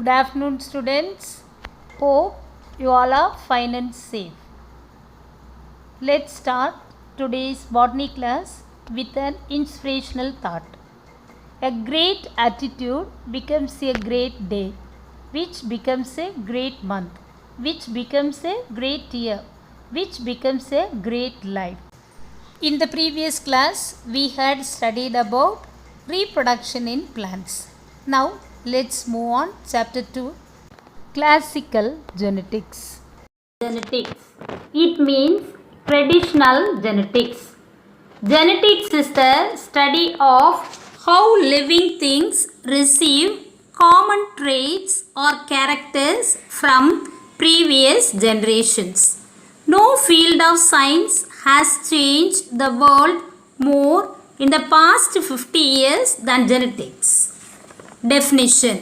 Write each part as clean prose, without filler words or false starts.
Good afternoon, students. Hope you all are fine and safe. Let's start today's botany class with an inspirational thought. A great attitude becomes a great day, which becomes a great month, which becomes a great year, which becomes a great life. In the previous class, we had studied about reproduction in plants. Now, let's move on. Chapter 2, Classical Genetics. Genetics. It means traditional genetics. Genetics is the study of how living things receive common traits or characters from previous generations. No field of science has changed the world more in the past 50 years than genetics. Definition.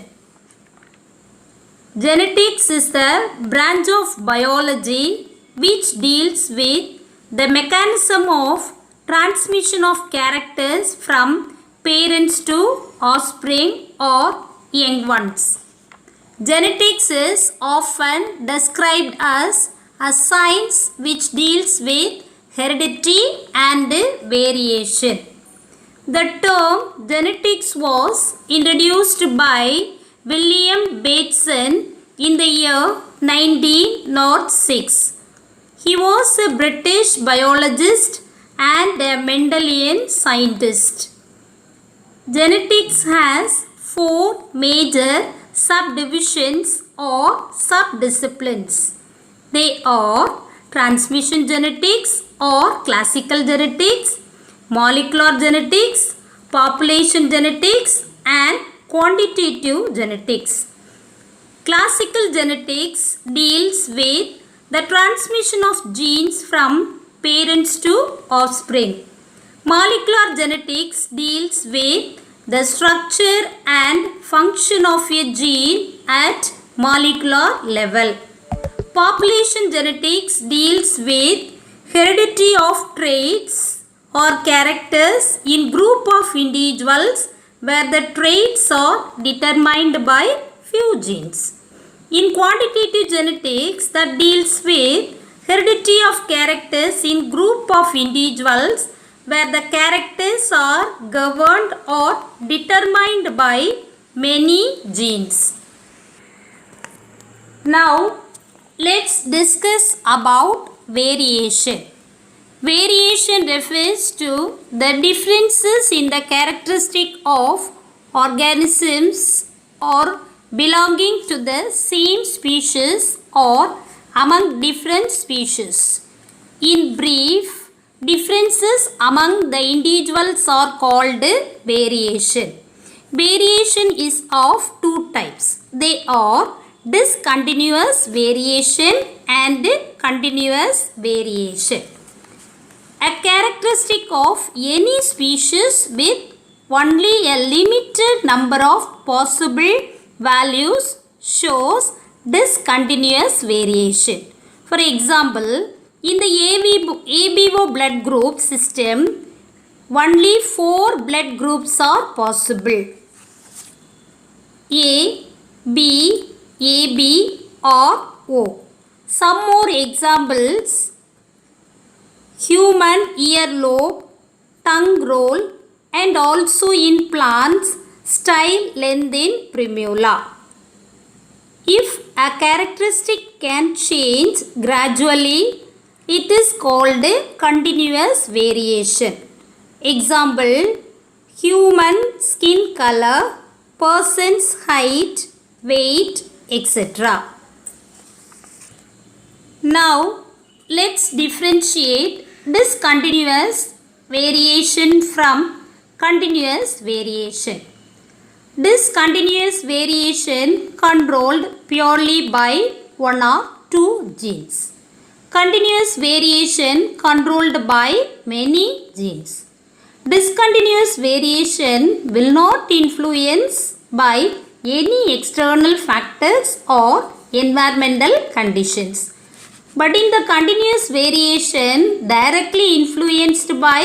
Genetics is the branch of biology which deals with the mechanism of transmission of characters from parents to offspring or young ones. Genetics is often described as a science which deals with heredity and variation. The term genetics was introduced by William Bateson in the year 1906. He was a British biologist and a Mendelian scientist. Genetics has four major subdivisions or subdisciplines. They are transmission genetics or classical genetics, molecular genetics, population genetics, and quantitative genetics. Classical genetics deals with the transmission of genes from parents to offspring. Molecular genetics deals with the structure and function of a gene at molecular level. Population genetics deals with heredity of traits or characters in group of individuals where the traits are determined by few genes. In quantitative genetics that deals with heredity of characters in group of individuals where the characters are governed or determined by many genes. Now, let's discuss about variation. Variation refers to the differences in the characteristic of organisms or belonging to the same species or among different species. In brief, differences among the individuals are called variation. Variation is of two types. They are discontinuous variation and continuous variation. A characteristic of any species with only a limited number of possible values shows discontinuous variation. For example, in the ABO blood group system, only 4 blood groups are possible: A, B, AB or O. Some more examples: human earlobe, tongue roll, and also in plants, style length in primula. If a characteristic can change gradually, it is called continuous variation. Example: human skin color, person's height, weight, etc. Now, let's differentiate discontinuous variation from continuous variation. Discontinuous variation controlled purely by one or two genes. Continuous variation controlled by many genes. Discontinuous variation will not influence by any external factors or environmental conditions. But in the continuous variation directly influenced by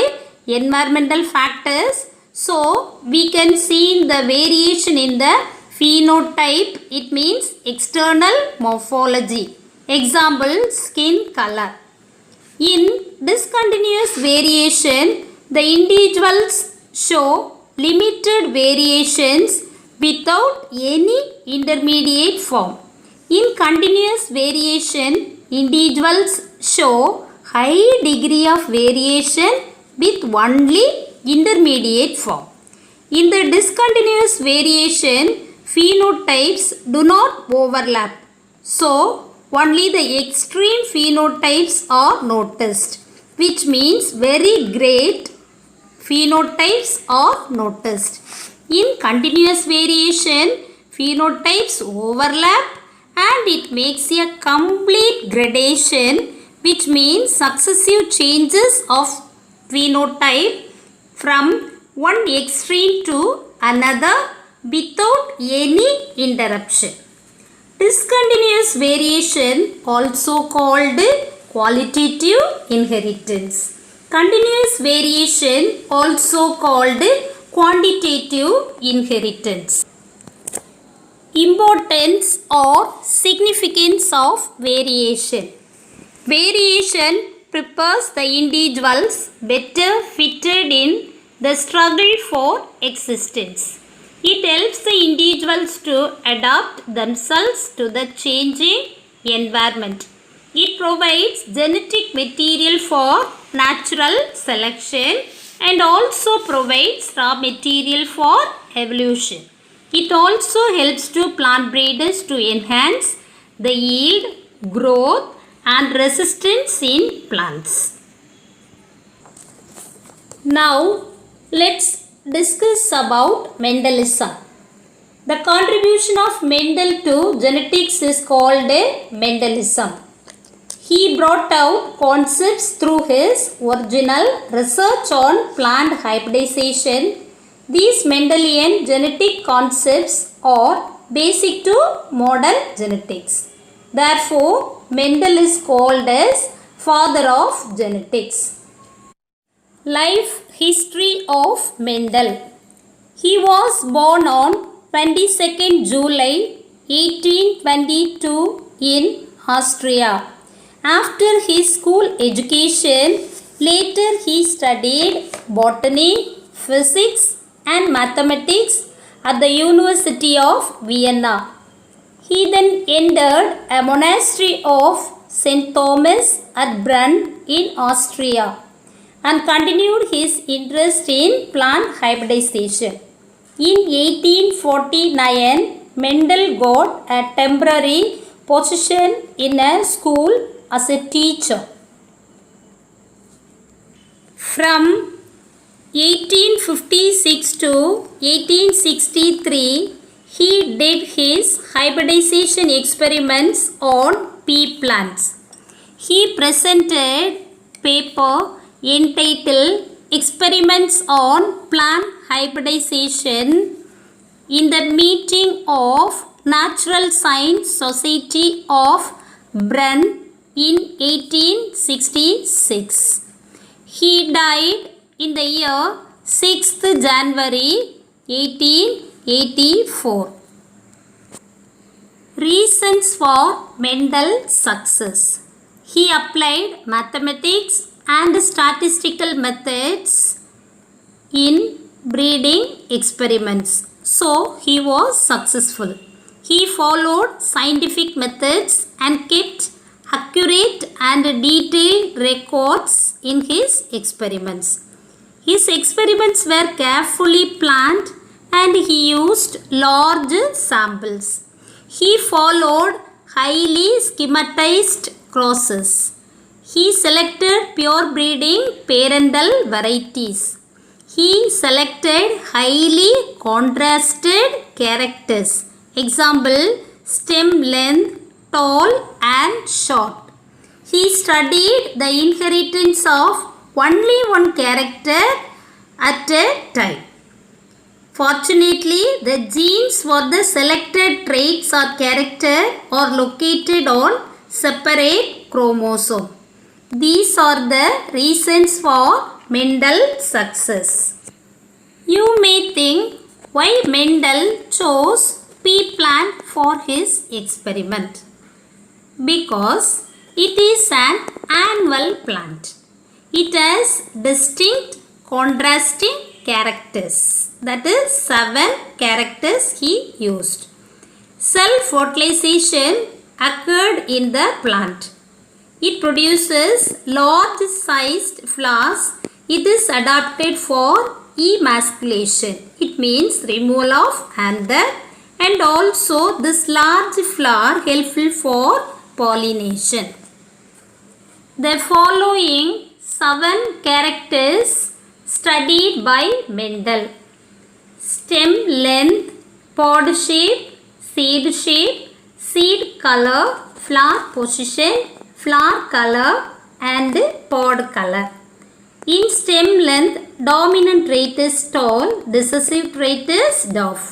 environmental factors, so we can see the variation in the Phenotype, it means external morphology. Example, skin color. In discontinuous variation, the individuals show limited variations without any intermediate form. In continuous variation, individuals show high degree of variation with only intermediate form. In the discontinuous variation, phenotypes do not overlap. So, only the extreme phenotypes are noticed, which means very great phenotypes are noticed. In continuous variation, phenotypes overlap and it makes a complete gradation, which means successive changes of phenotype from one extreme to another without any interruption. Discontinuous variation, also called qualitative inheritance. Continuous variation, also called quantitative inheritance. Importance or significance of variation. Variation prepares the individuals better fitted in the struggle for existence. It helps the individuals to adapt themselves to the changing environment. It provides genetic material for natural selection and also provides raw material for evolution. It also helps to plant breeders to enhance the yield, growth and resistance in plants. Now, let's discuss about Mendelism. The contribution of Mendel to genetics is called Mendelism. He brought out concepts through his original research on plant hybridization. These Mendelian genetic concepts are basic to modern genetics. Therefore, Mendel is called as father of genetics. Life history of Mendel. He was born on 22nd July 1822 in Austria. After his school education, later he studied botany, physics and mathematics at the University of Vienna. He then entered a monastery of St. Thomas at Brunn in Austria and continued his interest in plant hybridization. In 1849, Mendel got a temporary position in a school as a teacher. From 1856 to 1863, he did his hybridization experiments on pea plants. He presented paper entitled Experiments on Plant Hybridization in the meeting of Natural Science Society of Brunn in 1866. He died in the year 6th January 1884. Reasons for Mendel's success. He applied mathematics and statistical methods in breeding experiments. So, he was successful. He followed scientific methods and kept accurate and detailed records in his experiments. His experiments were carefully planned and he used large samples. He followed highly schematized crosses. He selected pure breeding parental varieties. He selected highly contrasted characters. Example, stem length, tall and short. He studied the inheritance of only one character at a time. Fortunately, the genes for the selected traits or character are located on separate chromosomes. These are the reasons for Mendel's success. You may think why Mendel chose pea plant for his experiment? Because it is an annual plant. It has distinct contrasting characters. That is 7 characters he used. Self-fertilization occurred in the plant. It produces large sized flowers. It is adapted for emasculation. It means removal of anther, and also this large flower helpful for pollination. The following 7 characters studied by Mendel: stem length, pod shape, seed color, flower position, flower color and pod color. In stem length, dominant trait is tall, recessive trait is dwarf.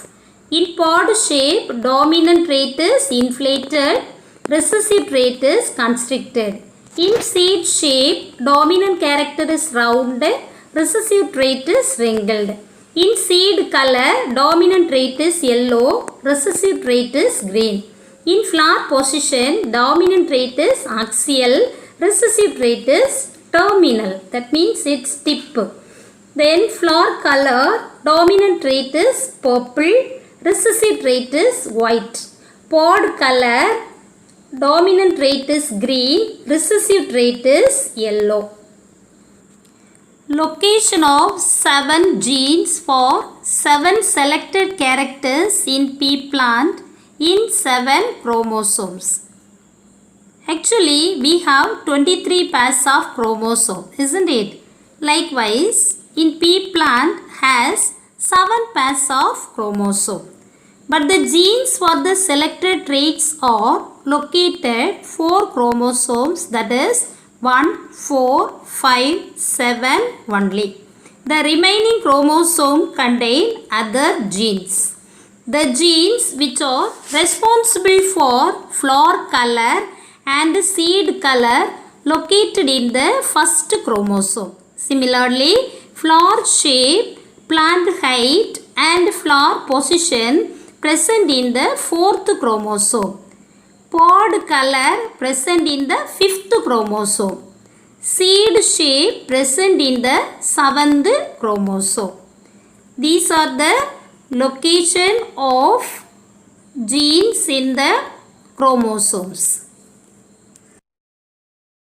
In pod shape, dominant trait is inflated, recessive trait is constricted. In seed shape, dominant character is round, recessive trait is wrinkled. In seed color, dominant trait is yellow, recessive trait is green. In flower position, dominant trait is axial, recessive trait is terminal. That means its tip. Then flower color, dominant trait is purple, recessive trait is white. Pod color, dominant trait is green, recessive trait is yellow. Location of 7 genes for 7 selected characters in pea plant in 7 chromosomes. Actually, we have 23 pairs of chromosome, isn't it? Likewise, in pea plant has 7 pairs of chromosome. But the genes for the selected traits are located 4 chromosomes, that is 1, 4, 5, 7 only. The remaining chromosome contain other genes. The genes which are responsible for flower color and seed color located in the first chromosome. Similarly, flower shape, plant height and flower position present in the 4th chromosome. Pod color present in the 5th chromosome. Seed shape present in the 7th chromosome. These are the location of genes in the chromosomes.